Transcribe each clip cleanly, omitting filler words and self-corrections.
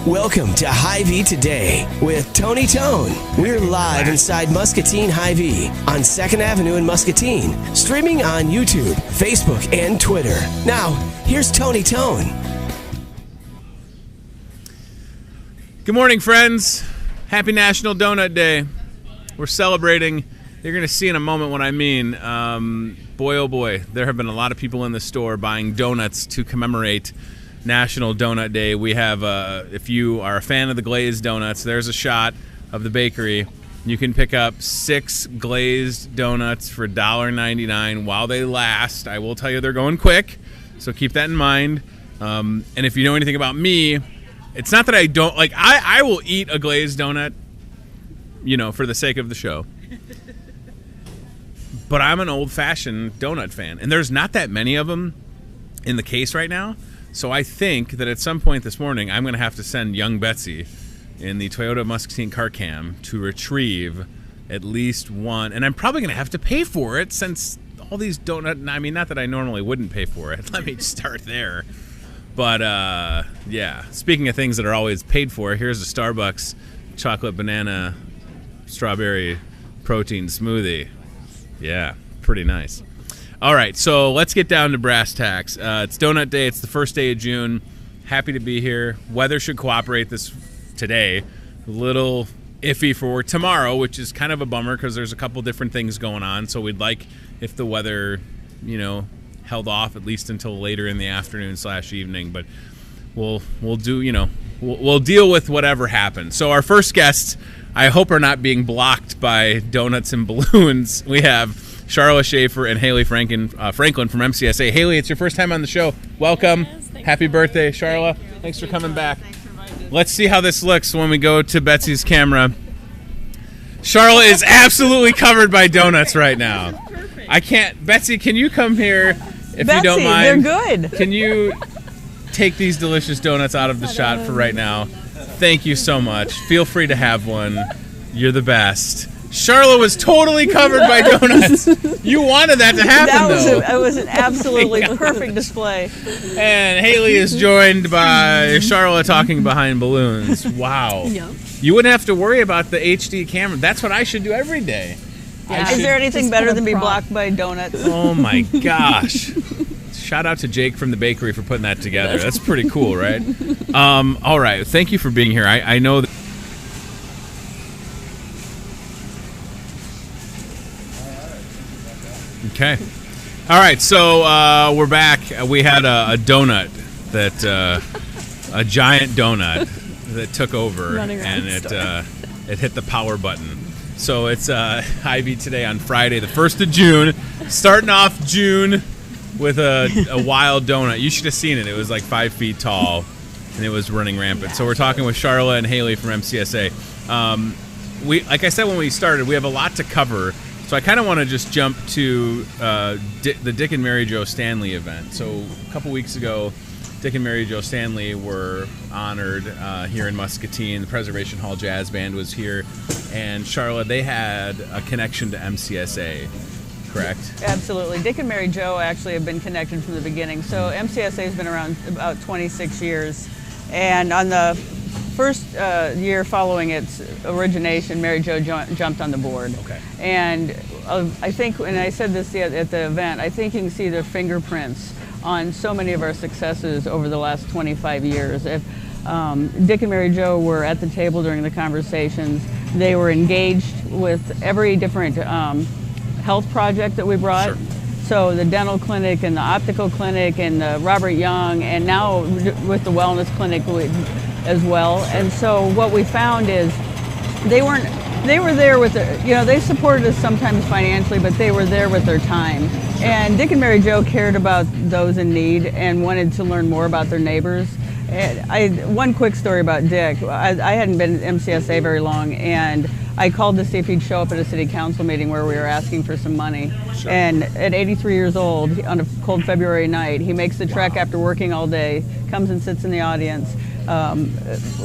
Welcome to Hy-Vee Today with Tony Tone. We're live inside Muscatine Hy-Vee on 2nd Avenue in Muscatine, streaming on YouTube, Facebook, and Twitter. Now, here's Tony Tone. Good morning, friends. Happy National Donut Day. We're celebrating. You're going to see in a moment what I mean. Boy, oh boy, there have been a lot of people in the store buying donuts to commemorate National Donut Day. We have, if you are a fan of the glazed donuts, there's a shot of the bakery. You can pick up 6 glazed donuts for $1.99 while they last. I will tell you they're going quick, so keep that in mind. And if you know anything about me, it's not that I don't, like, I will eat a glazed donut, you know, for the sake of the show. But I'm an old-fashioned donut fan, and there's not that many of them in the case right now. So I think that at some point this morning, I'm going to have to send young Betsy in the Toyota Muscatine car cam to retrieve at least one. And I'm probably going to have to pay for it since all these donut, I mean, not that I normally wouldn't pay for it. Let me start there. But, yeah, speaking of things that are always paid for, here's a Starbucks chocolate banana strawberry protein smoothie. Yeah, pretty nice. All right, so let's get down to brass tacks. It's Donut Day. It's the first day of June. Happy to be here. Weather should cooperate today. A little iffy for tomorrow, which is kind of a bummer because there's a couple different things going on. So we'd like if the weather, you know, held off at least until later in the afternoon / evening. But we'll do, you know, we'll deal with whatever happens. So our first guests, I hope, are not being blocked by donuts and balloons. We have Charla Schaefer and Haley Franklin from MCSA. Haley, it's your first time on the show. Welcome. Yes, Happy birthday, Charla. Thanks for coming back. Thanks for inviting me. Let's see how this looks when we go to Betsy's camera. Charla is absolutely covered by donuts right now. Perfect. I can't. Betsy, can you come here if Betsy, you don't mind? they're good. Can you take these delicious donuts out of the shot for right now? Thank you so much. Feel free to have one. You're the best. Charla was totally covered by donuts. You wanted that to happen, That was an absolutely perfect display. And Haley is joined by Charla talking behind balloons. Wow. Yep. You wouldn't have to worry about the HD camera. That's what I should do every day. Yeah. Is there anything Just better put a than be prop. blocked by donuts? Oh my gosh. Shout out to Jake from the bakery for putting that together. That's pretty cool, right? All right. Thank you for being here. I know that. Okay. All right, so we're back. We had a donut a giant donut that took over, and it hit the power button. So it's Hy-Vee today on Friday, the 1st of June, starting off June with a wild donut. You should have seen it. It was like 5 feet tall, and it was running rampant. So we're talking with Charla and Haley from MCSA. Like I said when we started, we have a lot to cover. So I kind of want to just jump to the Dick and Mary Jo Stanley event. So a couple weeks ago, Dick and Mary Jo Stanley were honored here in Muscatine. The Preservation Hall Jazz Band was here. And Charla, they had a connection to MCSA, correct? Absolutely. Dick and Mary Jo actually have been connected from the beginning. So MCSA has been around about 26 years. And on the first year following its origination, Mary Jo jumped on the board. Okay. And I think, and I said this at the event, I think you can see their fingerprints on so many of our successes over the last 25 years. If Dick and Mary Jo were at the table during the conversations, they were engaged with every different health project that we brought. Sure. So the dental clinic and the optical clinic and the Robert Young, and now with the wellness clinic as well. Sure. And so what we found is they were there with they supported us sometimes financially, but they were there with their time. And Dick and Mary Jo cared about those in need and wanted to learn more about their neighbors. And one quick story about Dick. I hadn't been at MCSA very long, and I called to see if he'd show up at a city council meeting where we were asking for some money. Sure. And at 83 years old, on a cold February night, he makes the trek after working all day, comes and sits in the audience.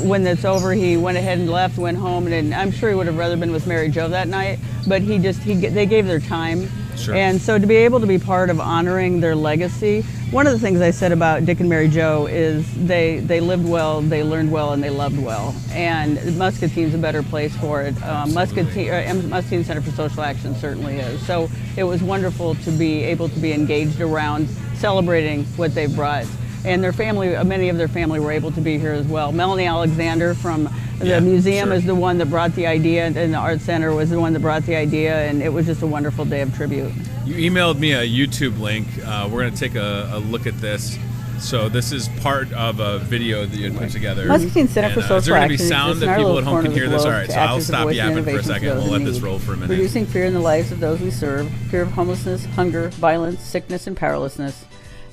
When it's over, he went ahead and left, went home, and I'm sure he would have rather been with Mary Jo that night, but they gave their time. Sure. And so to be able to be part of honoring their legacy, one of the things I said about Dick and Mary Jo is they lived well, they learned well, and they loved well. And Muscatine's a better place for it. Muscatine Center for Social Action certainly is. So it was wonderful to be able to be engaged around celebrating what they brought. And their family, many of their family were able to be here as well. Melanie Alexander from the museum is the one that brought the idea, and the art center was the one that brought the idea, and it was just a wonderful day of tribute. You emailed me a YouTube link. We're going to take a look at this. So this is part of a video that you had put together. Muscatine Center for Social Action is there going to be sound that people at home can hear this? All right, so I'll stop yapping for a second. We'll let this roll for a minute. Reducing fear in the lives of those we serve, fear of homelessness, hunger, violence, sickness, and powerlessness.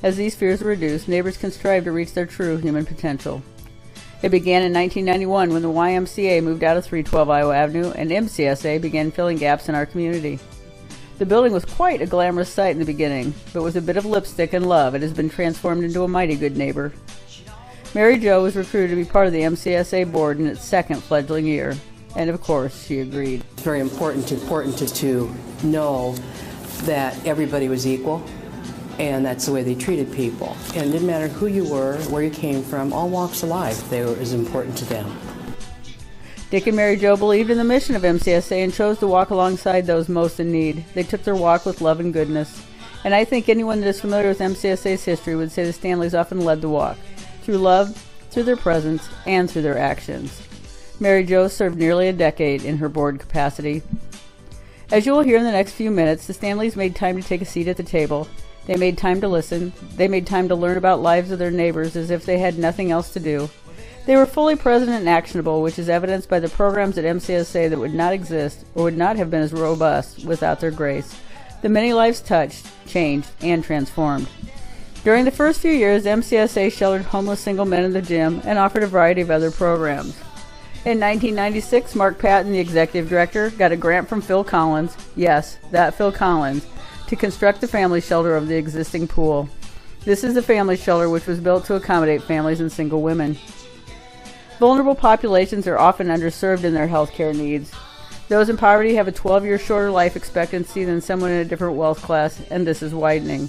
As these fears are reduced, neighbors can strive to reach their true human potential. It began in 1991 when the YMCA moved out of 312 Iowa Avenue and MCSA began filling gaps in our community. The building was quite a glamorous sight in the beginning, but with a bit of lipstick and love, it has been transformed into a mighty good neighbor. Mary Jo was recruited to be part of the MCSA board in its second fledgling year, and of course, she agreed. It's very important to know that everybody was equal. And that's the way they treated people. And it didn't matter who you were, where you came from, all walks of life, they were as important to them. Dick and Mary Jo believed in the mission of MCSA and chose to walk alongside those most in need. They took their walk with love and goodness. And I think anyone that is familiar with MCSA's history would say the Stanleys often led the walk, through love, through their presence, and through their actions. Mary Jo served nearly a decade in her board capacity. As you will hear in the next few minutes, the Stanleys made time to take a seat at the table. They made time to listen. They made time to learn about lives of their neighbors as if they had nothing else to do. They were fully present and actionable, which is evidenced by the programs at MCSA that would not exist or would not have been as robust without their grace. The many lives touched, changed, and transformed. During the first few years, MCSA sheltered homeless single men in the gym and offered a variety of other programs. In 1996, Mark Patton, the executive director, got a grant from Phil Collins, yes, that Phil Collins, to construct the family shelter of the existing pool. This is the family shelter which was built to accommodate families and single women. Vulnerable populations are often underserved in their health care needs. Those in poverty have a 12-year shorter life expectancy than someone in a different wealth class, and this is widening.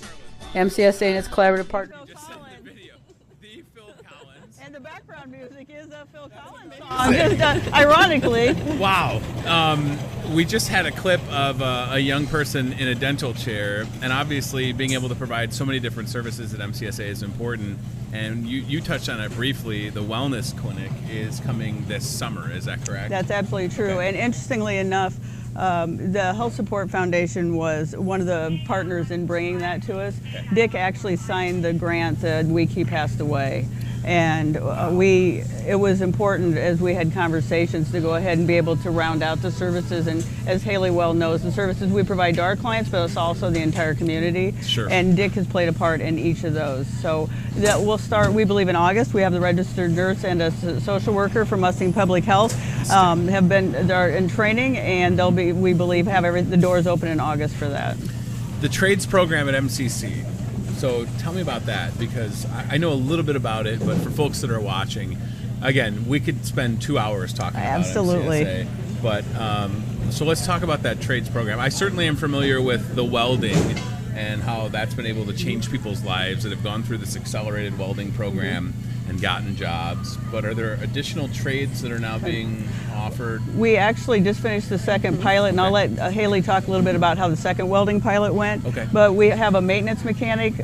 MCSA and its collaborative partners. And the background music is a Phil Collins song, just ironically. Wow. We just had a clip of a young person in a dental chair, and obviously being able to provide so many different services at MCSA is important. And you touched on it briefly. The wellness clinic is coming this summer. Is that correct? That's absolutely true. Okay. And interestingly enough, the Health Support Foundation was one of the partners in bringing that to us. Okay. Dick actually signed the grant the week he passed away. And it was important as we had conversations to go ahead and be able to round out the services. And as Haley well knows, the services we provide to our clients, but it's also the entire community. Sure. And Dick has played a part in each of those. So that will start, we believe, in August. We have the registered nurse and a social worker from Mustang Public Health they're in training, and they'll be, we believe, have the doors open in August for that. The trades program at MCC. So tell me about that, because I know a little bit about it, but for folks that are watching, again, we could spend 2 hours talking about Absolutely. MCSA. But so let's talk about that trades program. I certainly am familiar with the welding and how that's been able to change people's lives that have gone through this accelerated welding program and gotten jobs. But are there additional trades that are now being offered? We actually just finished the second pilot, and I'll let Haley talk a little bit about how the second welding pilot went. Okay. But we have a maintenance mechanic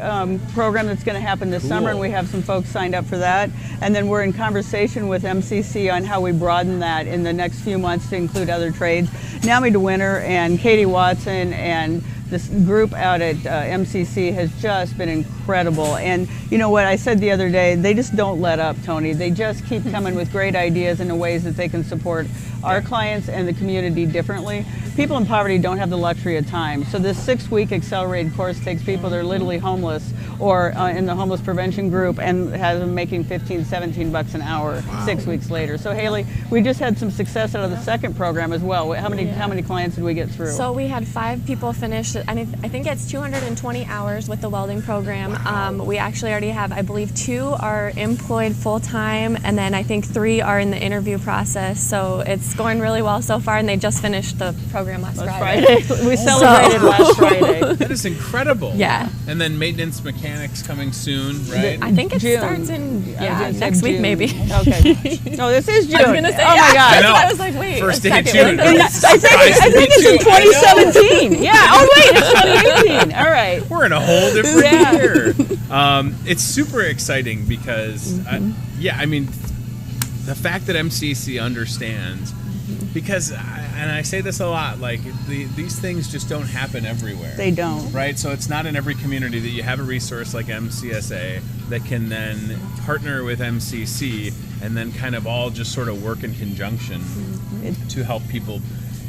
program that's going to happen this summer, and we have some folks signed up for that. And then we're in conversation with MCC on how we broaden that in the next few months to include other trades. Naomi DeWinter and Katie Watson and this group out at MCC has just been incredible. And you know what I said the other day, they just don't let up, Tony. They just keep coming with great ideas in ways that they can support our clients and the community differently. People in poverty don't have the luxury of time. So this 6-week accelerated course takes people that are literally homeless or in the homeless prevention group and has them making $15-17 an hour 6 weeks later. So Haley, we just had some success out of the second program as well. How many clients did we get through? So we had 5 people finish, and I think it's 220 hours with the welding program. We actually already have, I believe, 2 are employed full-time, and then I think 3 are in the interview process. So it's going really well so far, and they just finished the program last Friday. We celebrated last Friday. That is incredible. Yeah. And then maintenance mechanics coming soon, right? I think it June. starts in June, next week June. maybe. Okay. No, this is June. I was going to say, oh my God. I know. I was like, wait. First a day of second. June. I think it's in 2017. Yeah. Oh wait, it's 2018. All right. We're in a whole different year. It's super exciting because, I mean, the fact that MCC understands, because, and I say this a lot, like these things just don't happen everywhere. They don't. Right? So it's not in every community that you have a resource like MCSA that can then partner with MCC and then kind of all just sort of work in conjunction to help people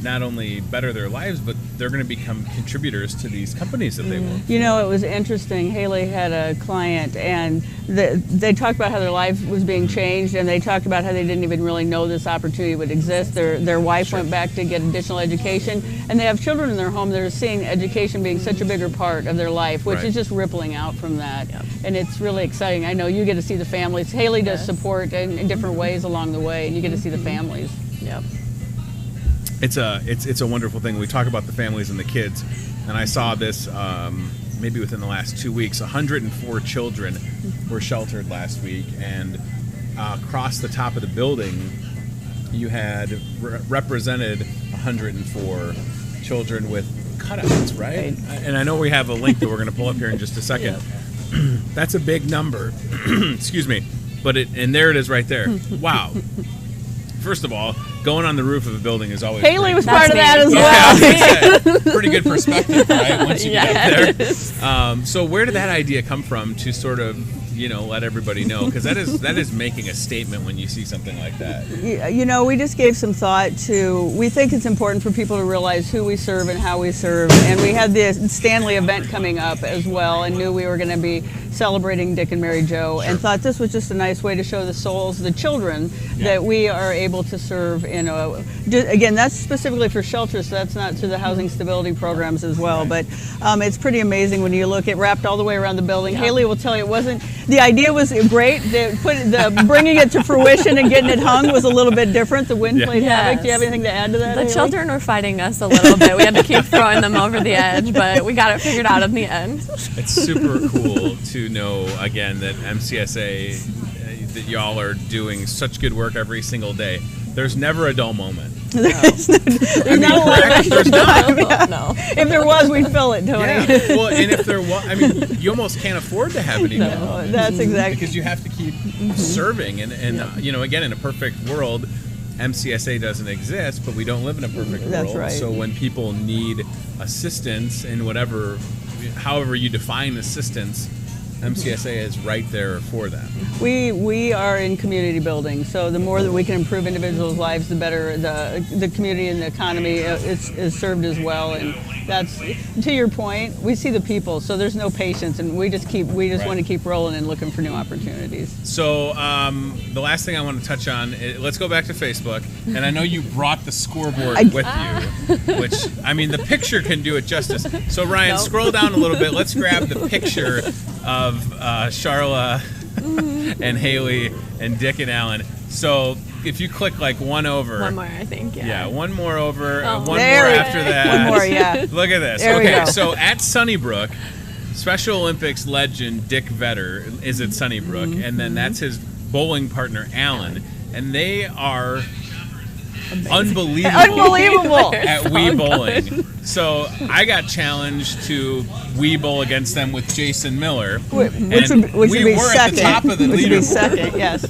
not only better their lives, but they're going to become contributors to these companies that they work for. You know, it was interesting. Haley had a client, and they talked about how their life was being changed, and they talked about how they didn't even really know this opportunity would exist. Their wife went back to get additional education, and they have children in their home that are seeing education being such a bigger part of their life, which is just rippling out from that. And it's really exciting. I know you get to see the families. Haley does support in different ways along the way, and you get to see the families. Yep. It's a wonderful thing. We talk about the families and the kids, and I saw this maybe within the last 2 weeks. 104 children were sheltered last week, and across the top of the building, you had represented 104 children with cutouts, right? And I know we have a link that we're going to pull up here in just a second. That's a big number. Excuse me, but and there it is right there. Wow. First of all, going on the roof of a building is always Haley great. was part of that as well. Yeah, pretty good perspective, right? Once you get up there. So where did that idea come from to sort of, let everybody know? Because that is making a statement when you see something like that. You know, we just gave some thought to, we think it's important for people to realize who we serve and how we serve. And we had the Stanley event coming up as well, and knew we were going to be celebrating Dick and Mary Jo, and thought this was just a nice way to show the souls, the children, that we are able to serve in again, that's specifically for shelters, so that's not to the housing stability programs as well, but it's pretty amazing when you look. It wrapped all the way around the building. Haley will tell you it wasn't, the idea was great, bringing it to fruition and getting it hung was a little bit different. The wind played havoc. Do you have anything to add to that, The Haley? children were fighting us a little bit. We had to keep throwing them over the edge, but we got it figured out in the end. It's super cool to know, again, that MCSA, that y'all are doing such good work every single day. There's never a dull moment. There's not a lot of extra time. No. If there was, we'd fill it, Tony. Yeah. Well, and if there was, I mean, you almost can't afford to have any No, that's exactly. because you have to keep serving, and again, in a perfect world, MCSA doesn't exist, but we don't live in a perfect world. That's right. So when people need assistance in however you define assistance, MCSA is right there for them. We are in community building, so the more that we can improve individuals' lives, the better the community and the economy is served as well. And that's, to your point, we see the people, so there's no patience, and we just want to keep rolling and looking for new opportunities. So the last thing I want to touch on, let's go back to Facebook, and I know you brought the scoreboard with you, which, I mean, the picture can do it justice. So Ryan, scroll down a little bit. Let's grab the picture of Charla and Haley and Dick and Alan. So if you click like one over. One more, I think, yeah. Yeah, one more over, one more There after that. One more, yeah. Look at this. There we Okay, go. so at Sunnybrook, Special Olympics legend Dick Vetter is at Sunnybrook, and then that's his bowling partner, Alan. And they are unbelievable at Wii bowling. So I got challenged to Wii bowl against them with Jason Miller. Which and would we be were second. at the top of the Which would be leaderboard second, yes.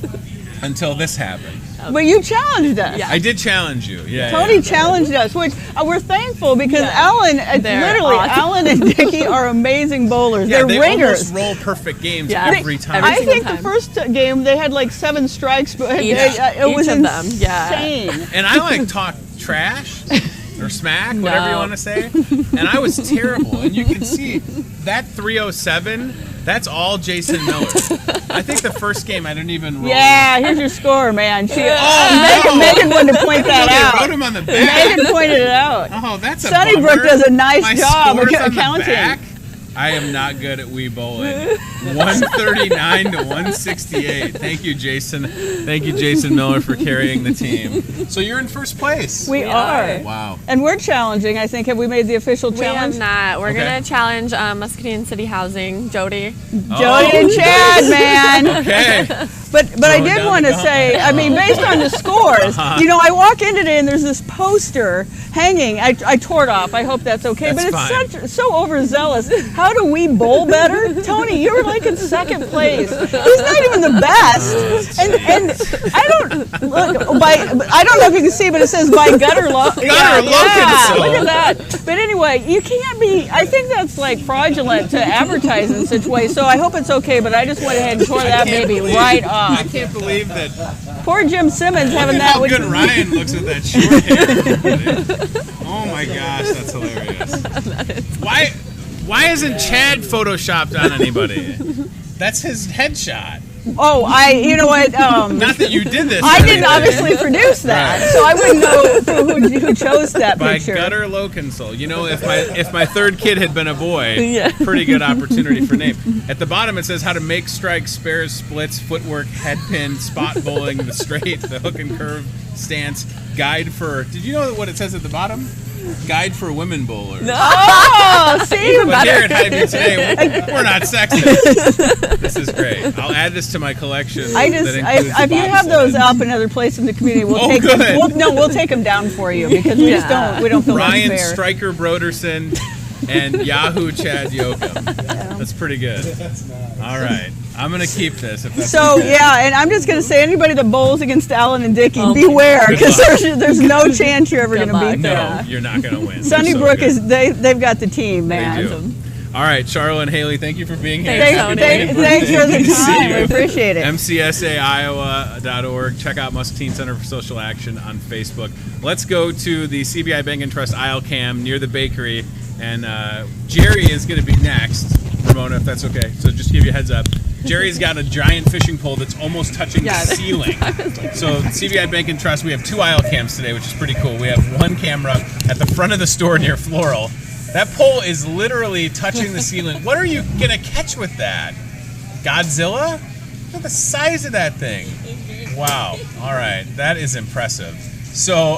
until this happened. But you challenged us. Yeah. I did challenge you. Yeah. Tony challenged us, which we're thankful because Alan, They're literally, awesome. Alan and Dickie are amazing bowlers. Yeah, They're they ringers. almost roll perfect games Yeah. every time. Every I single think time. the first game they had like 7 strikes, but Each it was of them, insane. yeah. And I like talk trash or smack, whatever you want to say. And I was terrible. And you can see that 307, that's all Jason Miller. I think the first game I didn't even roll. Yeah, here's your score, man. She, no. Megan wanted to point I that didn't know they out. wrote him on the back. Megan pointed it out. Oh, that's a Sunnybrook bummer. does a nice My job score's on the accounting. back. I am not good at Wii bowling. 139 to 168. Thank you, Jason. Thank you, Jason Miller, for carrying the team. So you're in first place. We are. Wow. And we're challenging, I think. Have we made the official We challenge? have not. We're Okay. going to challenge Muscatine City Housing, Jody. Jody and Chad, man. Okay. But I Throwing did down want to the say, I mean, based on the scores, you know, I walk in today and there's this poster hanging. I tore it off. I hope that's okay. That's but it's fine. so overzealous. How do we bowl better? Tony, you were like in second place. He's not even the best. And I don't look I don't know if you can see, but it says by Gutter Lokenso. look at that. But anyway, you can't be. I think that's like fraudulent to advertise in such way. So I hope it's okay. But I just went ahead and tore that baby right off. I can't believe that. Poor Jim Simmons having Look that. how good Ryan looks at that short hair. Oh my gosh, that's hilarious. Why isn't Chad photoshopped on anybody? That's his headshot. Oh, you know what? Not that you did this. I or didn't anything. obviously produce that, Right. so I wouldn't know who chose that By picture. Gutter Lokenso. You know, if my third kid had been a boy, Yeah. pretty good opportunity for name. At the bottom it says how to make strikes, spares, splits, footwork, head pin, spot bowling, the straight, the hook and curve stance, guide for. Did you know what it says at the bottom? Guide for women bowlers. Oh, see, But here at Hy-Vee today, we're not sexist. This is great. I'll add this to my collection. I just, that includes if you the have those bobsled. up in other places in the community, we'll Oh, take good. them. We'll take them down for you because we just don't feel Ryan unfair. Stryker Broderson and Yahoo Chad Yoakum. That's pretty good. All right. I'm going to keep this. If that's So okay. yeah, and I'm just going to say anybody that bowls against Alan and Dickie, beware Good because luck. there's no chance you're ever Good going to beat luck. No, them. you're not going to win. They're Sunnybrook so good. they've got the team, man. They do. All right, Charla and Haley, thank you for being here. Thanks, Happy Tony. Thanks for birthday. the Good to see time. you. I appreciate it. MCSAiowa.org. Check out Muscatine Center for Social Action on Facebook. Let's go to the CBI Bank and Trust aisle cam near the bakery, and Jerry is going to be next. Ramona, if that's okay. So just to give you a heads up. Jerry's got a giant fishing pole that's almost touching the ceiling. So CBI Bank and Trust, we have 2 aisle cams today, which is pretty cool. We have 1 camera at the front of the store near Floral. That pole is literally touching the ceiling. What are you going to catch with that? Godzilla? Look at the size of that thing. Wow. All right. That is impressive. So,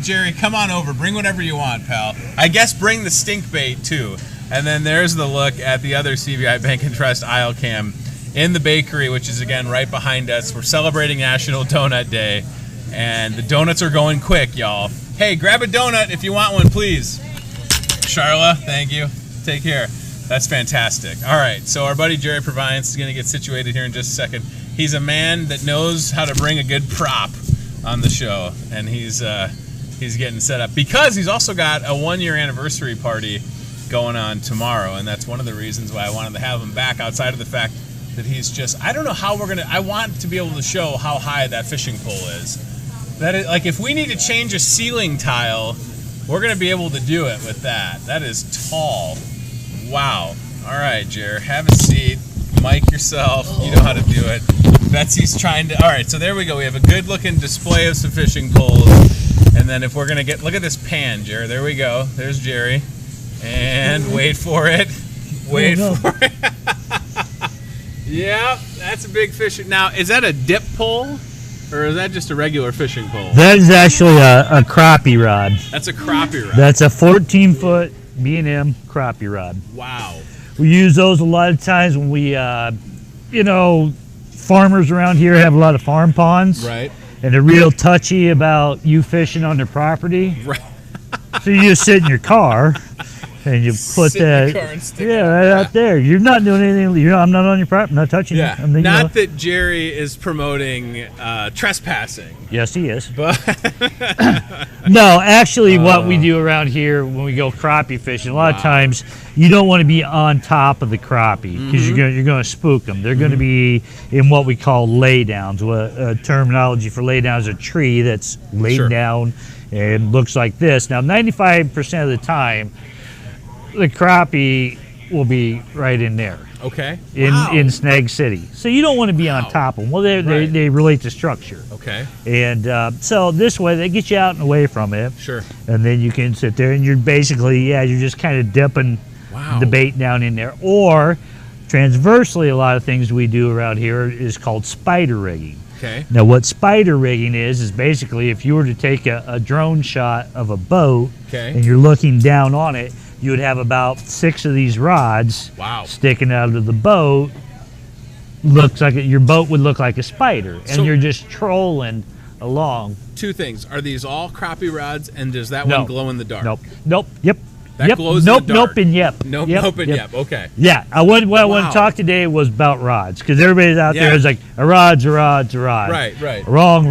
Jerry, come on over. Bring whatever you want, pal. I guess bring the stink bait, too. And then there's the look at the other CBI Bank and Trust aisle cam in the bakery, which is, again, right behind us. We're celebrating National Donut Day, and the donuts are going quick, y'all. Hey, grab a donut if you want one, please. Charla, thank you. Take care. That's fantastic. All right, so our buddy Jerry Provence is going to get situated here in just a second. He's a man that knows how to bring a good prop on the show, and he's getting set up because he's also got a 1-year anniversary party going on tomorrow, and that's one of the reasons why I wanted to have him back, outside of the fact that he's just, I don't know how we're going to, I want to be able to show how high that fishing pole is. That is, like, if we need to change a ceiling tile, we're going to be able to do it with that. That is tall. Wow. All right, Jer, have a seat. Mic yourself. You know how to do it. Betsy's trying to, all right, so there we go. We have a good looking display of some fishing poles. And then if we're going to get, look at this pan, Jer. There we go. There's Jerry. And wait for it. Wait for it. Yep, that's a big fishing. Now, is that a dip pole? Or is that just a regular fishing pole? That is actually a crappie rod. That's a crappie rod. That's a 14-foot B&M crappie rod. Wow. We use those a lot of times when we, you know, farmers around here have a lot of farm ponds. Right. And they're real touchy about you fishing on their property. Right. So you just sit in your car and you put Sit in that, your car and stick right out there. You're not doing anything. I'm not on your property. I'm not touching you. Yeah. Not that Jerry is promoting trespassing. Yes, he is. But no, actually, what we do around here when we go crappie fishing, a lot of times you don't want to be on top of the crappie because you're going to spook them. They're going to be in what we call laydowns. Terminology for laydown is a tree that's laid down and looks like this. Now, 95% of the time, the crappie will be right in there. Okay. In Snag City. So you don't want to be on top of them. Well, they relate to structure. Okay. And so this way, they get you out and away from it. Sure. And then you can sit there and you're basically, you're just kind of dipping the bait down in there. Or transversely, a lot of things we do around here is called spider rigging. Okay. Now, what spider rigging is basically if you were to take a drone shot of a boat and you're looking down on it, you would have about 6 of these rods sticking out of the boat. Looks like your boat would look like a spider, and you're just trolling along. 2 things. Are these all crappie rods, and does that one glow in the dark? Nope. Yep. That glows in the dark. Nope, and yep. Nope, and yep. Okay. Yeah. What I want to talk today was about rods, because everybody's out there is like, a rod's a rod's a rod. Right. Wrong.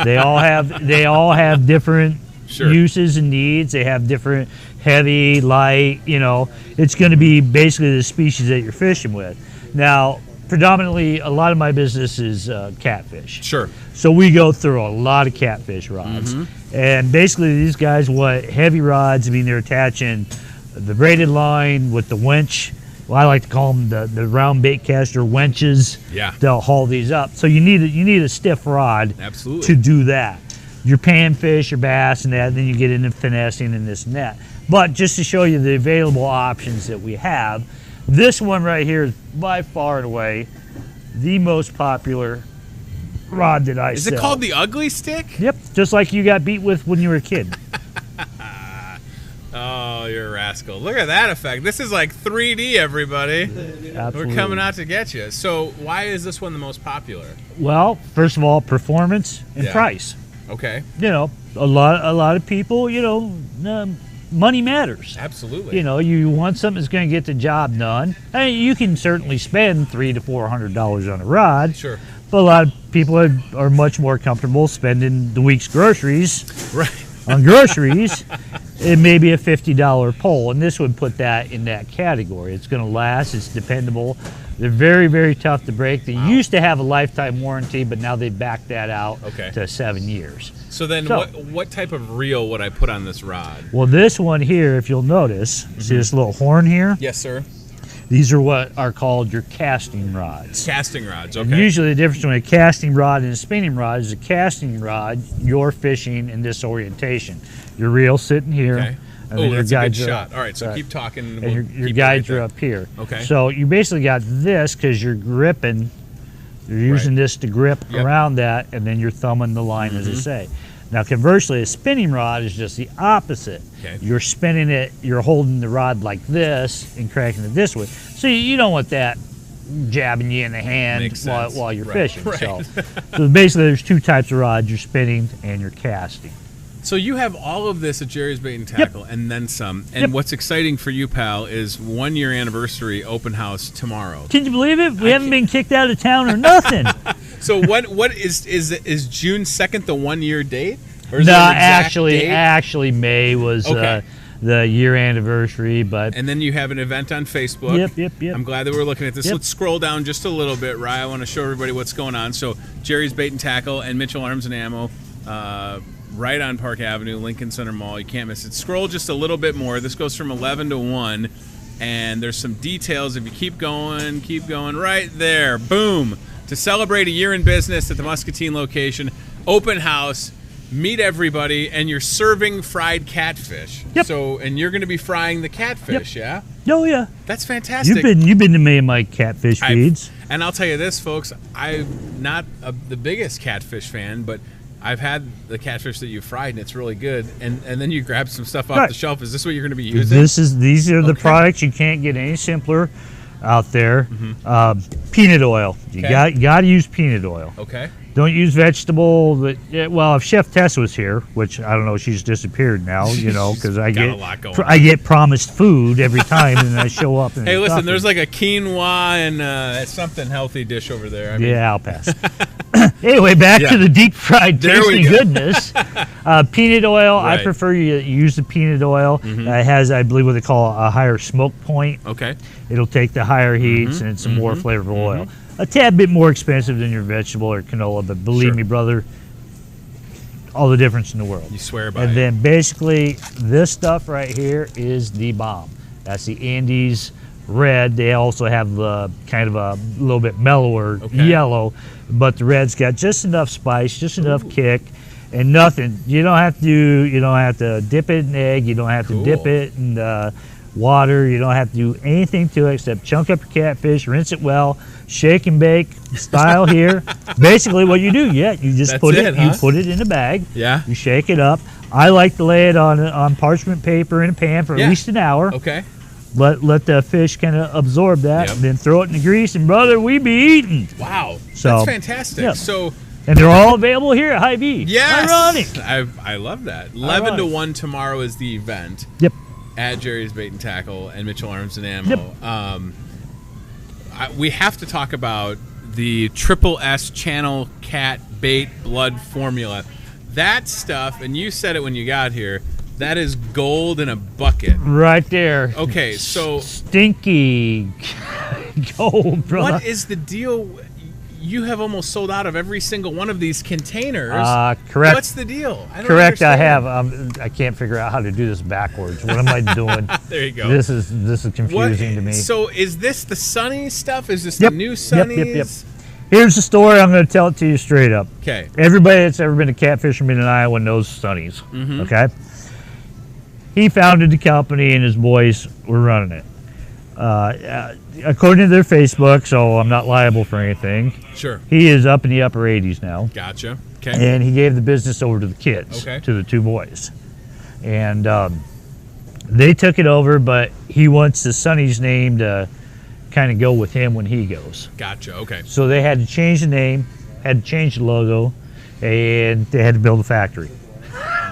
They all have different uses and needs. They have different heavy, light, it's going to be basically the species that you're fishing with. Now, predominantly, a lot of my business is catfish. Sure. So we go through a lot of catfish rods. And basically, these guys want heavy rods. I mean, they're attaching the braided line with the winch. Well, I like to call them the round bait caster winches. Yeah. They'll haul these up. So you need a stiff rod to do that. Your panfish, your bass, and that, and then you get into finessing and this and that. But just to show you the available options that we have, this one right here is by far and away the most popular rod that I sell. Is it called the ugly stick? Yep, just like you got beat with when you were a kid. Oh, you're a rascal. Look at that effect. This is like 3D, everybody. Absolutely. We're coming out to get you. So why is this one the most popular? Well, first of all, performance and price. Okay. A lot of people, money matters. Absolutely. You want something that's going to get the job done. I mean, you can certainly spend $300 to $400 on a rod. Sure. But a lot of people are much more comfortable spending the week's groceries on groceries. It may be a $50 pole, and this would put that in that category. It's going to last. It's dependable. They're very, very tough to break. They used to have a lifetime warranty, but now they backed that out to 7 years. So then what type of reel would I put on this rod? Well, this one here, if you'll notice, see this little horn here? Yes, sir. These are what are called your casting rods. Casting rods, okay. And usually the difference between a casting rod and a spinning rod is a casting rod, you're fishing in this orientation. Your reel sitting here. Okay. And then your that's a good guides shot. All right, so keep talking. And your guides are up here. Okay. So you basically got this because you're gripping. You're using this to grip around that, and then you're thumbing the line, as I say. Now, conversely, a spinning rod is just the opposite. Okay. You're spinning it, you're holding the rod like this and cranking it this way. So you don't want that jabbing you in the hand while you're fishing. So basically, there's 2 types of rods: you're spinning and you're casting. So you have all of this at Jerry's Bait and Tackle, and then some. And what's exciting for you, pal, is 1-year anniversary open house tomorrow. Can you believe it? We haven't been kicked out of town or nothing. So what is June 2nd the 1-year date? Or is no, there an exact date? actually May was the year anniversary. But and then you have an event on Facebook. Yep. I'm glad that we're looking at this. Yep. Let's scroll down just a little bit, Rye. I want to show everybody what's going on. So Jerry's Bait and Tackle and Mitchell Arms and Ammo, right on Park Avenue, Lincoln Center Mall. You can't miss it. Scroll just a little bit more. This goes from 11 to 1, and there's some details. If you keep going, right there. Boom. To celebrate a year in business at the Muscatine location, open house. Meet everybody, and you're serving fried catfish. Yep. So, and you're going to be frying the catfish, yeah? Oh yeah, That's fantastic. you've been to many of my catfish feeds. And I'll tell you this, folks, I'm not the biggest catfish fan, but I've had the catfish that you fried, and it's really good. And then you grab some stuff off the shelf. Is this what you're going to be using? These are the products. You can't get any simpler out there. Peanut oil. You got to use peanut oil. Okay. Don't use vegetable. Well, if Chef Tess was here, which I don't know, she's disappeared now, because I get promised food every time, and I show up. And hey, listen, there's like a quinoa and something healthy dish over there. I mean, yeah, I'll pass. Anyway, back to the deep fried tasty goodness. Peanut oil. Right. I prefer you use the peanut oil. It has, I believe, what they call a higher smoke point. Okay. It'll take the higher heats and some more flavorful oil. A tad bit more expensive than your vegetable or canola, but believe me, brother, all the difference in the world. You swear by it. And then basically, this stuff right here is the bomb. That's the Andes Red. They also have the kind of a little bit mellower yellow, but the red's got just enough spice, just enough kick, and nothing. You don't have to dip it in egg. You don't have to dip it in water. You don't have to do anything to it except chunk up your catfish, rinse it well, shake and bake style here. Basically what you do, you just put it in a bag. Yeah. You shake it up. I like to lay it on parchment paper in a pan for at least an hour. Okay. Let the fish kind of absorb that, and then throw it in the grease, and brother, we be eating. Wow. So, that's fantastic. Yeah. So, and they're all available here at Hy-Vee. Yes. Ironic. I love that. 11 to 1 tomorrow is the event. Yep. At Jerry's Bait and Tackle and Mitchell Arms and Ammo. Yep. We have to talk about the Triple S Channel Cat Bait Blood Formula. That stuff, and you said it when you got here, that is gold in a bucket. Right there. Okay, so... Stinky gold, bro. What is the deal? You have almost sold out of every single one of these containers. Correct. What's the deal? I don't Correct. understand. I have. I can't figure out how to do this backwards. What am I doing? There you go. This is confusing to me. So is this the Sunny stuff? Is this the new Sunnies? Yep. Here's the story. I'm going to tell it to you straight up. Okay. Everybody that's ever been a catfisherman in Iowa knows Sunnies. Okay. He founded the company, and his boys were running it. According to their Facebook, so I'm not liable for anything. Sure. He is up in the upper 80s now. Gotcha. Okay. And he gave the business over to the kids, to the two boys. And they took it over, but he wants the Sonny's name to kind of go with him when he goes. Gotcha. Okay. So they had to change the name, had to change the logo, and they had to build a factory.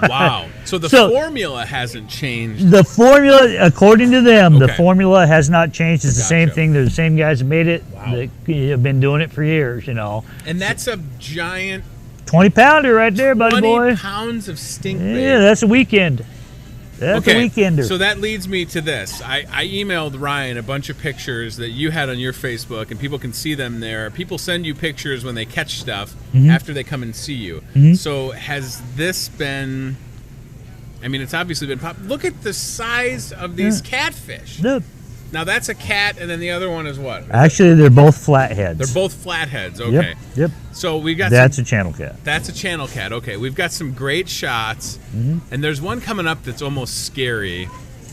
Wow. So the formula hasn't changed. The formula, according to them, the formula has not changed. It's the same thing. They're the same guys that made it. Wow. They have been doing it for years, And that's a giant 20-pounder right there, buddy boy. 20 pounds of stink bait. Yeah, that's a weekend. That's a weekender. So that leads me to this. I emailed Ryan a bunch of pictures that you had on your Facebook, and people can see them there. People send you pictures when they catch stuff after they come and see you. So has this been... I mean, it's obviously been pop. Look at the size of these catfish. Look. Now that's a cat, and then the other one is what? Actually, they're both flatheads. They're both flatheads. Okay. Yep. So we got. That's a channel cat. That's a channel cat. Okay. We've got some great shots, and there's one coming up that's almost scary.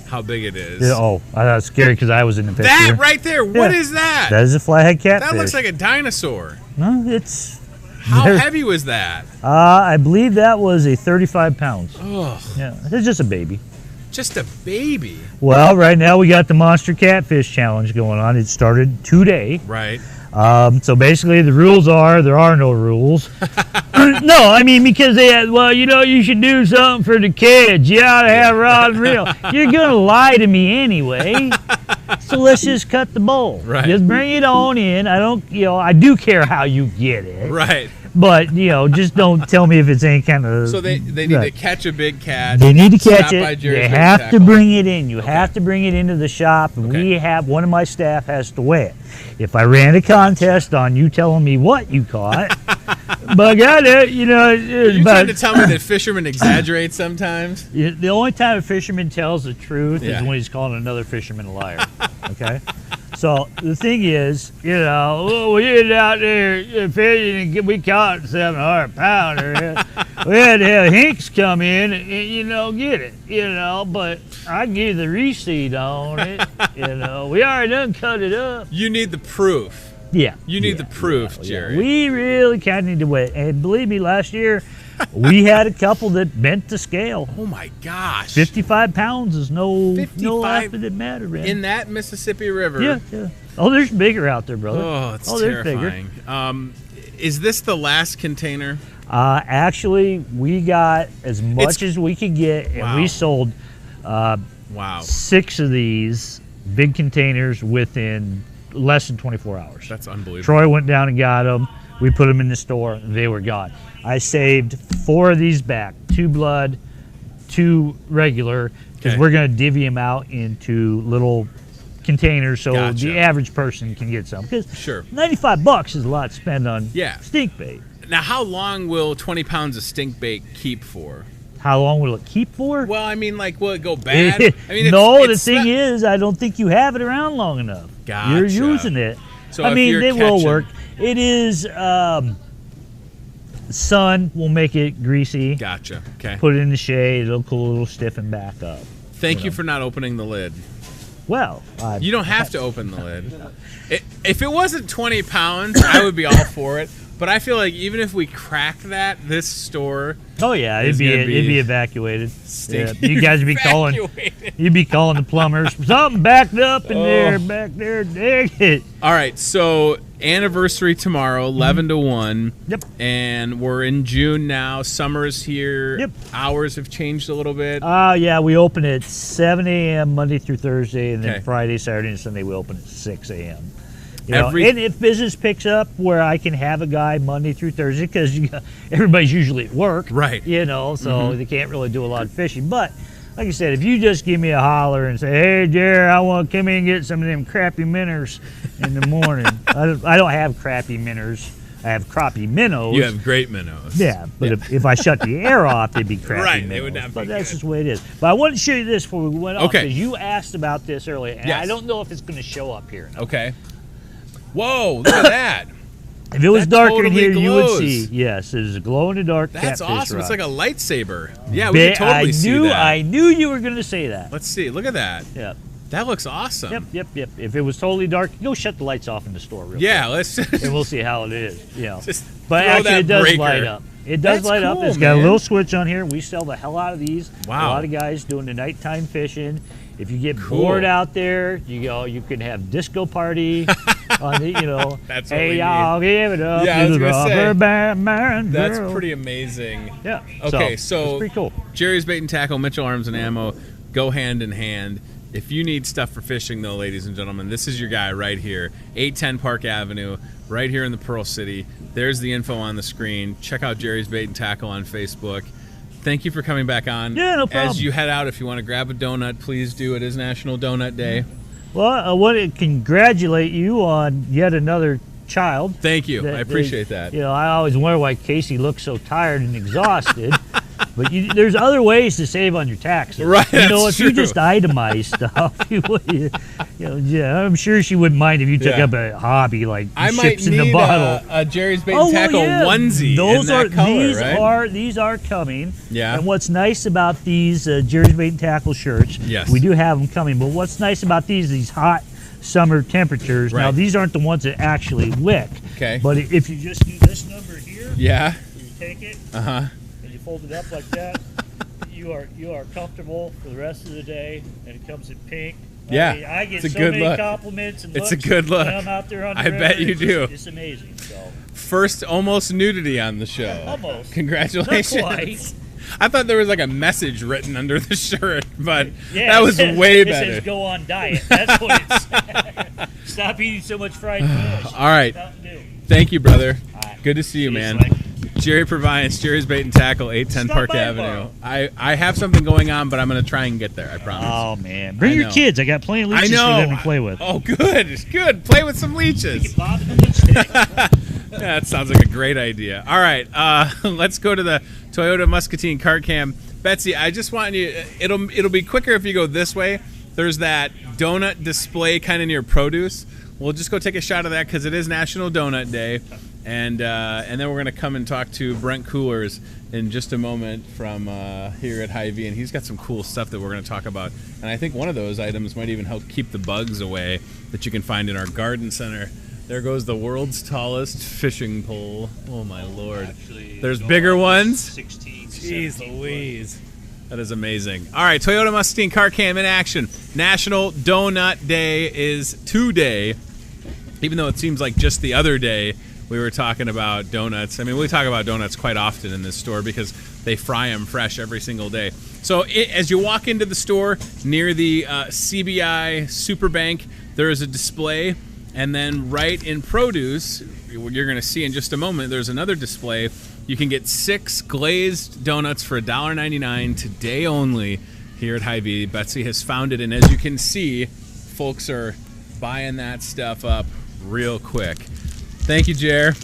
How big it is? Yeah, I thought it was scary because I was in the picture. That right there. What is that? That is a flathead catfish. That looks like a dinosaur. No, it's. How heavy was that? I believe that was a 35 pounds. Oh. Yeah, it's just a baby. Just a baby. Well, right now we got the Monster Catfish Challenge going on. It started today. Right. So basically the rules are, there are no rules. No, I mean, because they had, you should do something for the kids. You ought to have rod and reel. You're going to lie to me anyway. So let's just cut the bowl. Right. Just bring it on in. I don't, I do care how you get it. Right. But just don't tell me if it's any kind of. So they need to catch a big catch. They need to catch stop by it. Jerry's They Bait have Tackle. to bring it in. You have to bring it into the shop, and we have one of my staff has to weigh it. If I ran a contest on you telling me what you caught, but I got it. Are you trying to tell me that fishermen exaggerate sometimes? The only time a fisherman tells the truth Yeah. is when he's calling another fisherman a liar. Okay. So the thing is, we get out there fishing and we caught 700 pounder. We had to have Hinks come in and get it. But I can give you the receipt on it. We already done cut it up. You need the proof. Yeah. You need the proof, Jerry. We really kind of need to wait. And believe me, last year we had a couple that bent the scale. Oh my gosh. 55 pounds is no 55 life that matter, man. in that Mississippi River. Yeah. Oh, there's bigger out there, brother. Oh, it's there's terrifying. Is this the last container? Actually, we got as much as we could get, and we sold Wow. 6 of these big containers within less than 24 hours. That's unbelievable. Troy went down and got them. We put them in the store. They were gone. I saved 4 of these back, 2 blood, 2 regular, because we're going to divvy them out into little containers so the average person can get some. Because $95 is a lot to spend on stink bait. Now, how long will 20 pounds of stink bait keep for? How long will it keep for? Well, I mean, will it go bad? The thing is, I don't think you have it around long enough. Gotcha. You're using it. So it will work. It is sun will make it greasy. Gotcha. Okay. Put it in the shade. It'll cool. It'll stiffen back up. Thank you for not opening the lid. Well, you don't have to open the lid. If it wasn't 20 pounds, I would be all for it. But I feel like even if we crack that, this store. Oh yeah, it'd be evacuated. Yeah, you guys would be calling. You'd be calling the plumbers. Something backed up in there, back there. Dang it! All right, so anniversary tomorrow, 11 to 1. Yep. And we're in June now. Summer's here. Yep. Hours have changed a little bit. Yeah, we open at 7 a.m. Monday through Thursday, and then Friday, Saturday, and Sunday we open at 6 a.m. And if business picks up where I can have a guy Monday through Thursday, because everybody's usually at work, right? So they can't really do a lot of fishing. But like I said, if you just give me a holler and say, "Hey, Jerry, I want to come in and get some of them crappy minnows in the morning," I don't have crappy minnows. I have crappie minnows. You have great minnows. Yeah, but if I shut the air off, they'd be crappy minnows. They would not be But that's good. just the way it is. But I wanted to show you this before we went off, Okay. because you asked about this earlier, and Yes. I don't know if it's going to show up here. Okay. Whoa, look at that. If it was That darker in totally here, you would glows. see. Yes, it is a glow-in-the-dark catfish That's awesome. rod. It's like a lightsaber. Yeah, we can totally see that. I knew you were going to say that. Let's see. Look at that. Yep. That looks awesome. Yep. If it was totally dark, go shut the lights off in the store real Yeah, quick. let's and we'll see how it is. just But throw actually, that it does breaker. light up. It does That's light up. cool, It's got a man. little switch on here. We sell the hell out of these. Wow. A lot of guys doing the nighttime fishing. If you get Cool. bored out there, you can have disco party. On the, That's what hey we y'all, give it up. Yeah, I was to the gonna say, rubber band man That's girl. pretty amazing. Yeah. Okay, it's so pretty cool. Jerry's Bait and Tackle, Mitchell Arms and Ammo go hand in hand. If you need stuff for fishing, though, ladies and gentlemen, this is your guy right here. 810 Park Avenue, right here in the Pearl City. There's the info on the screen. Check out Jerry's Bait and Tackle on Facebook. Thank you for coming back on. Yeah, no problem. As you head out, if you want to grab a donut, please do. It is National Donut Day. Well, I want to congratulate you on yet another child. Thank you. I appreciate that. I always wonder why Casey looks so tired and exhausted. But there's other ways to save on your taxes. Right, If true. you just itemize stuff, I'm sure she wouldn't mind if you took up a hobby like I might ships in the need bottle. a Jerry's Bait and Tackle onesie Those in that color, right? These are coming. Yeah. And what's nice about these Jerry's Bait and Tackle shirts? Yes. We do have them coming. But what's nice about these hot summer temperatures? Right. Now these aren't the ones that actually wick. Okay. But if you just do this number here, Yeah. you take it. Uh-huh. And you fold it up like that, you are comfortable for the rest of the day, and it comes in pink. Yeah, I get it's a so good many look. compliments and It's looks a good look. when I'm out there on the I bet river. you do. It's amazing. So First almost nudity on the show. almost. Congratulations. Not quite. I thought there was like a message written under the shirt, but Yeah, that was it way says, better. It says go on diet. That's what it says. Stop eating so much fried fish. All right. Mountain Dew. Thank you, brother. All right. Good to see you, See you, man. Slick. Jerry Proviance, Jerry's Bait and Tackle, 810 Stop Park by Avenue. I have something going on, but I'm going to try and get there, I promise. Oh, man. Bring your kids. I got plenty of leeches for them to play with. Oh, good. Play with some leeches. That sounds like a great idea. All right, let's go to the Toyota Muscatine car cam. Betsy, I just want you, it'll be quicker if you go this way. There's that donut display kind of near produce. We'll just go take a shot of that because it is National Donut Day. And then we're going to come and talk to Brent Coolers in just a moment from here at Hy-Vee. And he's got some cool stuff that we're going to talk about. And I think one of those items might even help keep the bugs away that you can find in our garden center. There goes the world's tallest fishing pole. Oh, my Lord. There's bigger ones. 16, Jeez Louise. That is amazing. All right, Toyota Muscatine car cam in action. National Donut Day is today. Even though it seems like just the other day we were talking about donuts. I mean, we talk about donuts quite often in this store because they fry them fresh every single day. So as you walk into the store near the CBI Superbank, there is a display. And then right in produce, you're going to see in just a moment, there's another display. You can get 6 glazed donuts for $1.99 today only here at Hy-Vee. Betsy has found it, and as you can see, folks are buying that stuff up real quick. Thank you, Jer.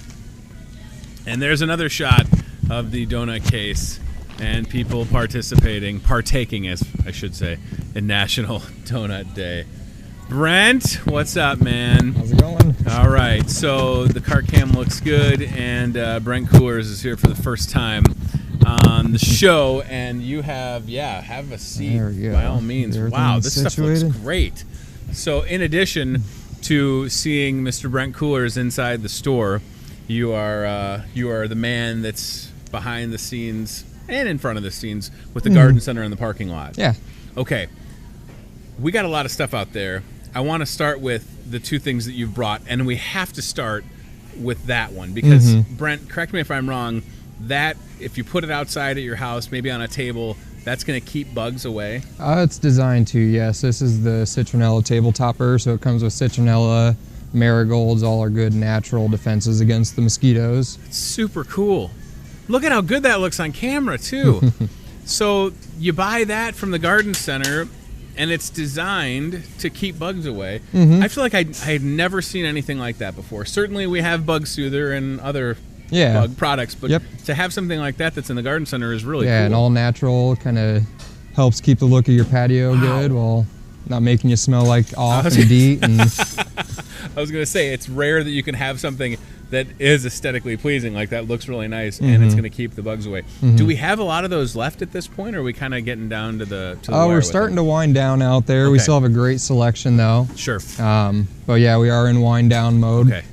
And there's another shot of the donut case and people partaking, as I should say, in National Donut Day. Brent, what's up, man? How's it going? All right, so the car cam looks good, and Brent Coolers is here for the first time on the show, and you have a seat by all means. Wow, this stuff looks great. So in addition to seeing Mr. Brent Coolers inside the store, you are the man that's behind the scenes and in front of the scenes with the garden center in the parking lot. Yeah. Okay. We got a lot of stuff out there. I want to start with the 2 things that you've brought, and we have to start with that one because, Brent, correct me if I'm wrong, that if you put it outside at your house, maybe on a table, that's going to keep bugs away? It's designed to, yes. This is the citronella table topper, so it comes with citronella, marigolds, all are good natural defenses against the mosquitoes. It's super cool. Look at how good that looks on camera, too. So you buy that from the garden center, and it's designed to keep bugs away. I feel like I had never seen anything like that before. Certainly we have Bug Soother and other bug products, but to have something like that that's in the garden center is really cool. Yeah, and all natural, kind of helps keep the look of your patio good while not making you smell like off and DEET. And I was going to say, it's rare that you can have something that is aesthetically pleasing, like that looks really nice, and it's going to keep the bugs away. Do we have a lot of those left at this point, or are we kind of getting down to the wire? We're starting to wind down out there. Okay. We still have a great selection, though. Sure. But yeah, we are in wind down mode. Okay.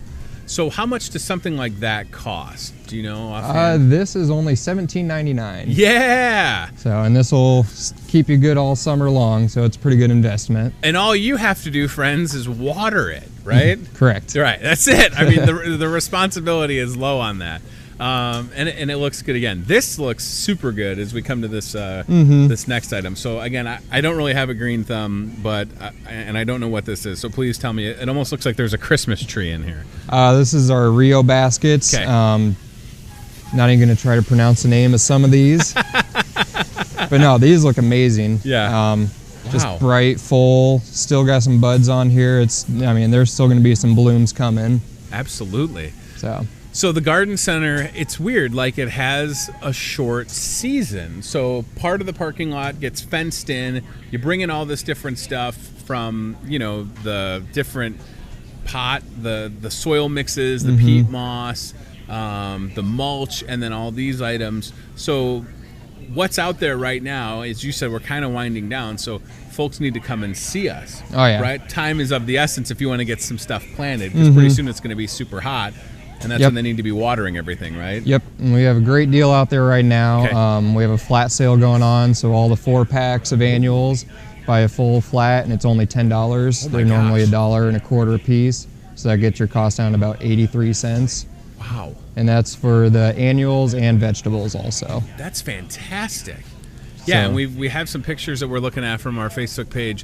So how much does something like that cost? Do you know offhand? This is only $17.99. Yeah. So, and this will keep you good all summer long, so it's a pretty good investment. And all you have to do, friends, is water it, right? Correct. Right, that's it. I mean, the responsibility is low on that. And it looks good again. This looks super good as we come to this this next item. So again, I don't really have a green thumb, but I don't know what this is. So please tell me. It almost looks like there's a Christmas tree in here. This is our Rio baskets. Okay. Not even going to try to pronounce the name of some of these, but no, these look amazing. Yeah. Just bright, full. Still got some buds on here. I mean, there's still going to be some blooms coming. Absolutely. So the garden center, it's weird, like it has a short season. So part of the parking lot gets fenced in. You bring in all this different stuff from, the different pot, the soil mixes, the peat moss, the mulch, and then all these items. So what's out there right now, as you said, we're kind of winding down. So folks need to come and see us. Oh, yeah. Right? Time is of the essence if you want to get some stuff planted, because pretty soon it's going to be super hot. And that's when they need to be watering everything, right? Yep. And we have a great deal out there right now. Okay. We have a flat sale going on, so all the 4-packs of annuals, buy a full flat, and it's only $10. They're normally $1.25 a piece, so that gets your cost down to about 83 cents. Wow. And that's for the annuals and vegetables also. That's fantastic. Yeah, and we have some pictures that we're looking at from our Facebook page.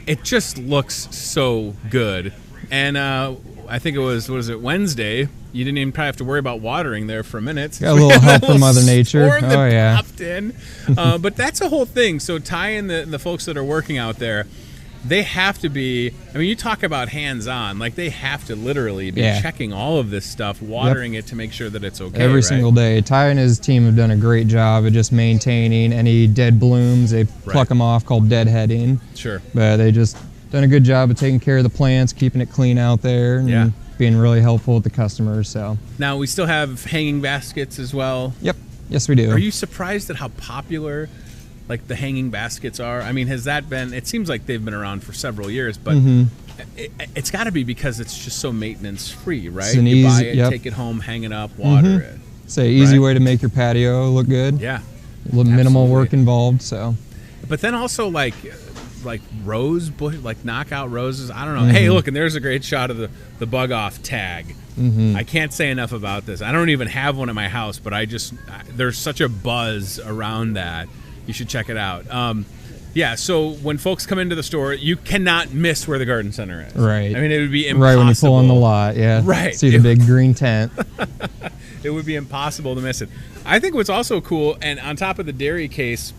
It just looks so good. And I think it was, what was it, Wednesday, you didn't even probably have to worry about watering there for a minute. Got a little help from Mother Nature. Oh, yeah. Popped in. But that's a whole thing. So Ty and the folks that are working out there, they have to be, I mean, you talk about hands-on, like they have to literally be checking all of this stuff, watering it to make sure that it's okay. Every single day. Ty and his team have done a great job of just maintaining any dead blooms. They pluck them off, called deadheading. Sure. But they just done a good job of taking care of the plants, keeping it clean out there, and being really helpful with the customers. So now we still have hanging baskets as well. Yep. Yes, we do. Are you surprised at how popular like the hanging baskets are? I mean, has that been, it seems like they've been around for several years, but it's got to be because it's just so maintenance free, right? It's an you buy easy, it, take it home, hang it up, water it. It's an easy way to make your patio look good. Yeah. A little minimal work involved, so. But then also like rose bush, like knockout roses. I don't know. Hey, look, and there's a great shot of the bug off tag. I can't say enough about this. I don't even have one at my house, but there's such a buzz around that. You should check it out. So when folks come into the store, you cannot miss where the garden center is. Right. I mean, it would be impossible. Right when you pull in the lot, Right. See the big green tent. It would be impossible to miss it. I think what's also cool, and on top of the dairy case,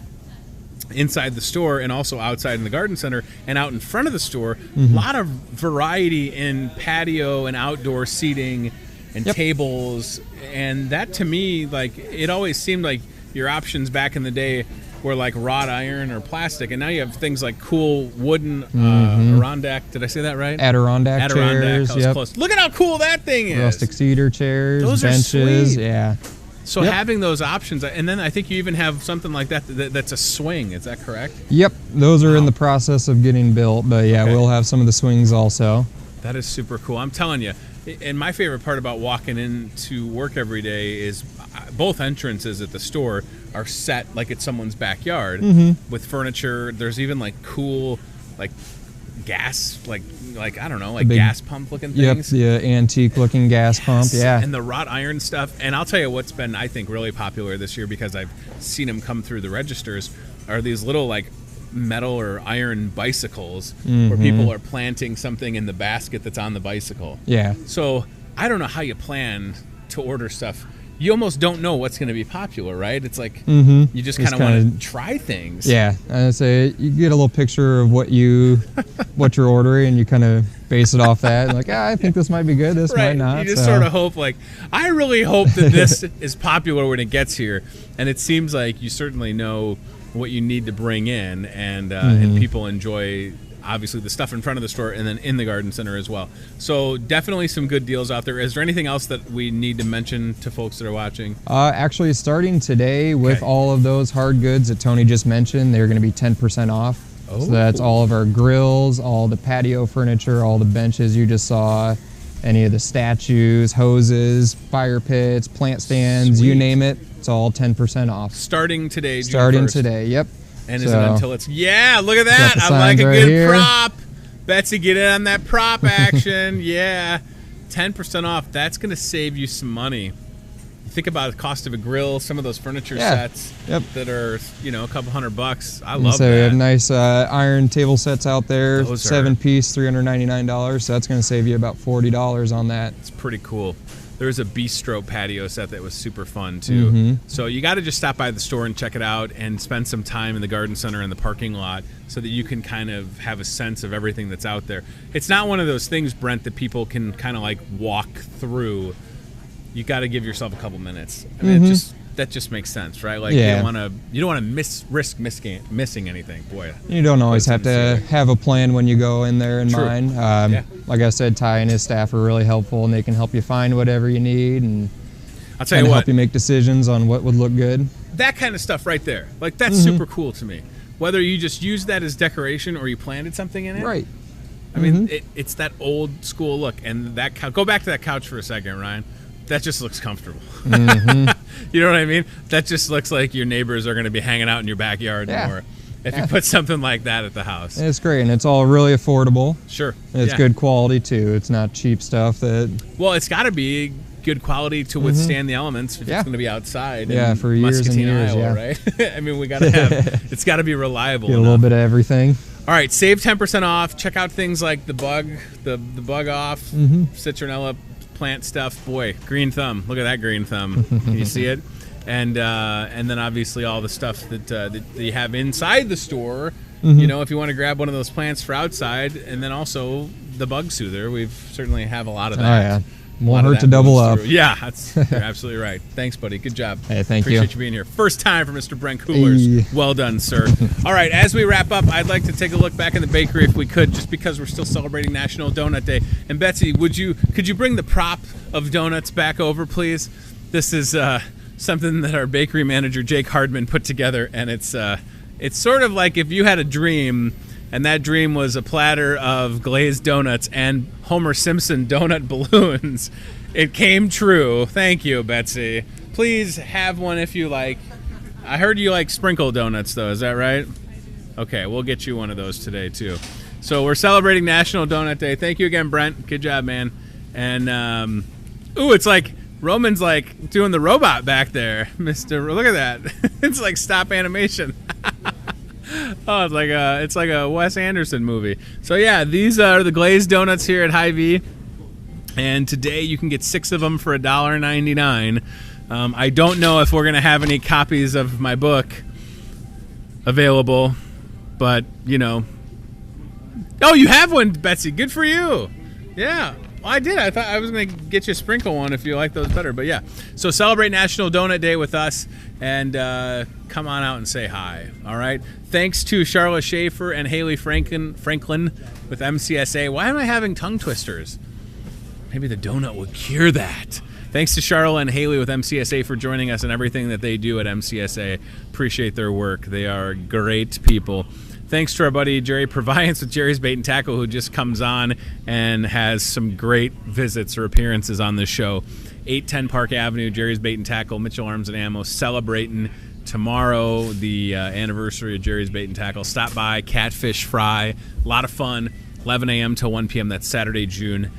inside the store and also outside in the garden center and out in front of the store, a lot of variety in patio and outdoor seating and tables. And that to me, like, it always seemed like your options back in the day were like wrought iron or plastic, and now you have things like cool wooden Adirondack. Did I say that right? Adirondack chairs. I was close. Look at how cool that thing is. Rustic cedar chairs, those benches. Are sweet. Yeah. So having those options, and then I think you even have something like that's a swing. Is that correct? Yep. Those are in the process of getting built, but we'll have some of the swings also. That is super cool. I'm telling you. And my favorite part about walking into work every day is both entrances at the store are set like it's someone's backyard with furniture. There's even like cool, like gas, like I don't know, like big, gas pump looking things. Yep, the antique looking gas pump. Yeah. And the wrought iron stuff. And I'll tell you what's been, I think, really popular this year because I've seen them come through the registers are these little like metal or iron bicycles where people are planting something in the basket that's on the bicycle. Yeah. So I don't know how you plan to order stuff. You almost don't know what's going to be popular, right? It's like you just kind of want to try things. Yeah, I say you get a little picture of what you're ordering, and you kind of base it off that. Like, I think this might be good. This might not. You just sort of hope, like, I really hope that this is popular when it gets here, and it seems like you certainly know what you need to bring in, and people enjoy. Obviously, the stuff in front of the store and then in the garden center as well. So definitely some good deals out there. Is there anything else that we need to mention to folks that are watching? Actually, starting today with all of those hard goods that Tony just mentioned, they're going to be 10% off. Oh. So that's all of our grills, all the patio furniture, all the benches you just saw, any of the statues, hoses, fire pits, plant stands, you name it. It's all 10% off. Starting today, June Starting 1st. Today, yep. And is it until it's... Yeah, look at that. I like a good prop. Betsy, get in on that prop action. Yeah. 10% off. That's going to save you some money. Think about the cost of a grill, some of those furniture sets that are, a couple $100. I love that. We have nice iron table sets out there. 7-piece, $399. So that's going to save you about $40 on that. It's pretty cool. There's a bistro patio set that was super fun too. So you got to just stop by the store and check it out and spend some time in the garden center and the parking lot so that you can kind of have a sense of everything that's out there. It's not one of those things, Brent, that people can kind of like walk through. You got to give yourself a couple minutes. I mean, that just makes sense, right? Like you don't want to risk missing anything. Boy, you don't always have to have a plan when you go in there in mind. Like I said, Ty and his staff are really helpful, and they can help you find whatever you need, and I'll tell you what, help you make decisions on what would look good. That kind of stuff right there, like that's super cool to me. Whether you just use that as decoration or you planted something in it, right? I mean, it's that old school look, and that go back to that couch for a second, Ryan. That just looks comfortable. You know what I mean? That just looks like your neighbors are going to be hanging out in your backyard more if you put something like that at the house. It's great, and it's all really affordable. Sure. And it's good quality, too. It's not cheap stuff. Well, it's got to be good quality to withstand the elements if it's going to be outside in for years Muscatine, and years, Iowa, right? I mean, we got to have, it's got to be reliable Get a little bit of everything. All right, save 10% off. Check out things like the bug off, citronella plant stuff. Boy, green thumb. Look at that green thumb. Can you see it? And then obviously all the stuff that you have inside the store. You know, if you want to grab one of those plants for outside, and then also the bug soother. We certainly have a lot of that. Oh, yeah. Won't hurt to double up. Yeah, you're absolutely right. Thanks, buddy. Good job. Hey, thank you. Appreciate you being here. First time for Mr. Brent Coolers. Hey. Well done, sir. All right, as we wrap up, I'd like to take a look back in the bakery if we could, just because we're still celebrating National Donut Day. And Betsy, could you bring the prop of donuts back over, please? This is something that our bakery manager, Jake Hardman, put together, and it's sort of like if you had a dream, and that dream was a platter of glazed donuts and Homer Simpson donut balloons. It came true. Thank you, Betsy. Please have one if you like. I heard you like sprinkle donuts, though. Is that right? Okay, we'll get you one of those today, too. So we're celebrating National Donut Day. Thank you again, Brent. Good job, man. And, it's like Roman's like doing the robot back there. Look at that. It's like stop animation. Oh, it's like a Wes Anderson movie. So yeah, these are the glazed donuts here at Hy-Vee, and today you can get 6 of them for $1.99. I don't know if we're gonna have any copies of my book available, but you know. Oh, you have one, Betsy. Good for you. Yeah. Well, I did. I thought I was going to get you a sprinkle one if you like those better. But yeah, so celebrate National Donut Day with us, and come on out and say hi. All right. Thanks to Charlotte Schaefer and Haley Franklin with MCSA. Why am I having tongue twisters? Maybe the donut will cure that. Thanks to Charlotte and Haley with MCSA for joining us and everything that they do at MCSA. Appreciate their work. They are great people. Thanks to our buddy Jerry Proviance with Jerry's Bait and Tackle, who just comes on and has some great visits or appearances on this show. 810 Park Avenue, Jerry's Bait and Tackle, Mitchell Arms and Ammo, celebrating tomorrow the anniversary of Jerry's Bait and Tackle. Stop by, catfish fry, a lot of fun, 11 a.m. till 1 p.m. That's Saturday, June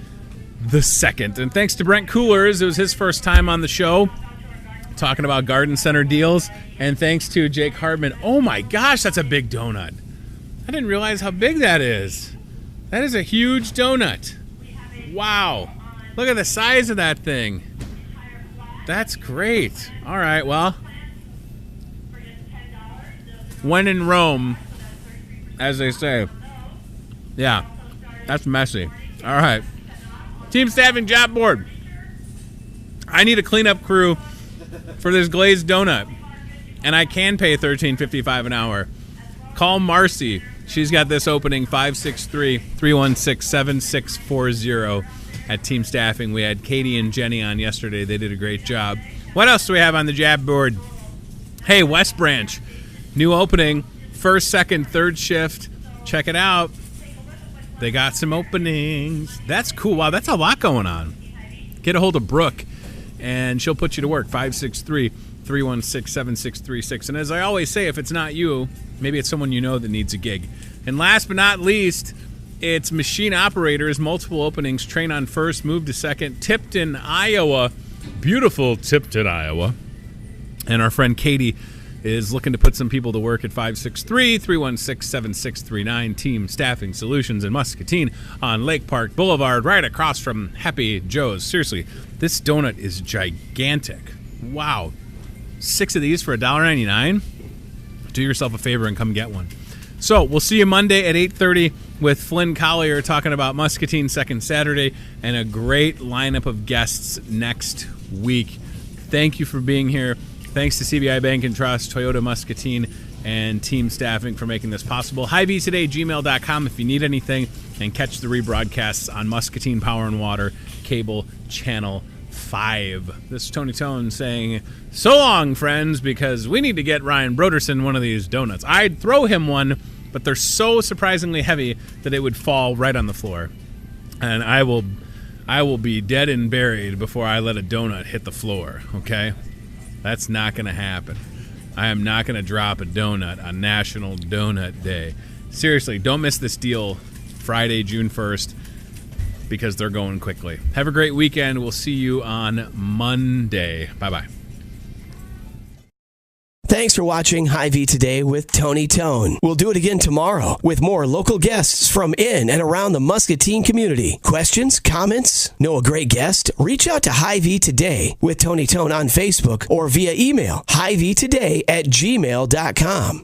the 2nd. And thanks to Brent Coolers, it was his first time on the show, talking about garden center deals. And thanks to Jake Hardman. Oh my gosh, that's a big donut. I didn't realize how big that is. That is a huge donut. Wow. Look at the size of that thing. That's great. All right, well, when in Rome, as they say. Yeah, that's messy. All right. Team staffing job board. I need a cleanup crew for this glazed donut, and I can pay $13.55 an hour. Call Marcy. She's got this opening, 563-316-7640 at Team Staffing. We had Katie and Jenny on yesterday. They did a great job. What else do we have on the job board? Hey, West Branch. New opening. First, second, third shift. Check it out. They got some openings. That's cool. Wow, that's a lot going on. Get a hold of Brooke, and she'll put you to work. 563-316-7636. And as I always say, if it's not you, maybe it's someone you know that needs a gig. And last but not least, it's machine operators. Multiple openings. Train on first, move to second. Tipton, Iowa. Beautiful Tipton, Iowa. And our friend Katie is looking to put some people to work at 563-316-7639. Team Staffing Solutions in Muscatine on Lake Park Boulevard, right across from Happy Joe's. Seriously, this donut is gigantic. Wow. 6 of these for $1.99? Do yourself a favor and come get one. So we'll see you Monday at 8:30 with Flynn Collier talking about Muscatine second Saturday, and a great lineup of guests next week. Thank you for being here. Thanks to CBI Bank and Trust, Toyota Muscatine, and Team Staffing for making this possible. Hy-Vee today, gmail.com if you need anything, and catch the rebroadcasts on Muscatine Power and Water Cable Channel 5. This is Tony Tone saying, so long, friends, because we need to get Ryan Broderson one of these donuts. I'd throw him one, but they're so surprisingly heavy that it would fall right on the floor. And I will be dead and buried before I let a donut hit the floor, okay? That's not going to happen. I am not going to drop a donut on National Donut Day. Seriously, don't miss this deal Friday, June 1st, because they're going quickly. Have a great weekend. We'll see you on Monday. Bye-bye. Thanks for watching Hy-Vee Today with Tony Tone. We'll do it again tomorrow with more local guests from in and around the Muscatine community. Questions, comments, know a great guest? Reach out to Hy-Vee Today with Tony Tone on Facebook or via email hyveetoday@gmail.com.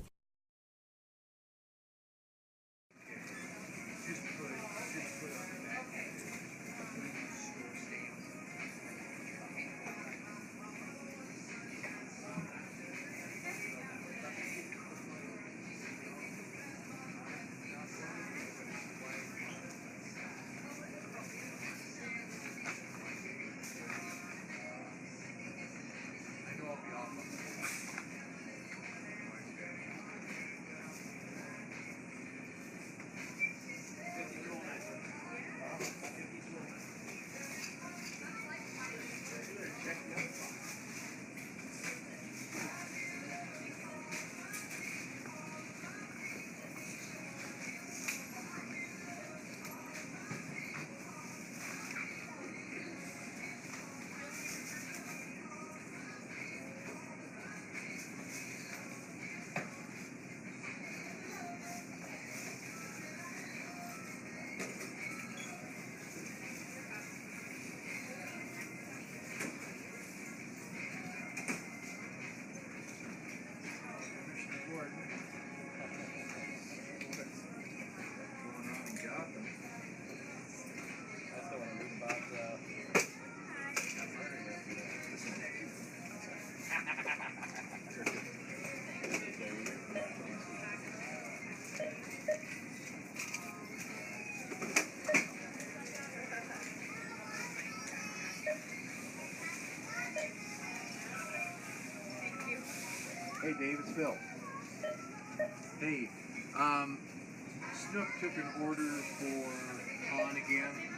Hey Dave, it's Bill. Hey, Snook took an order for pawn again.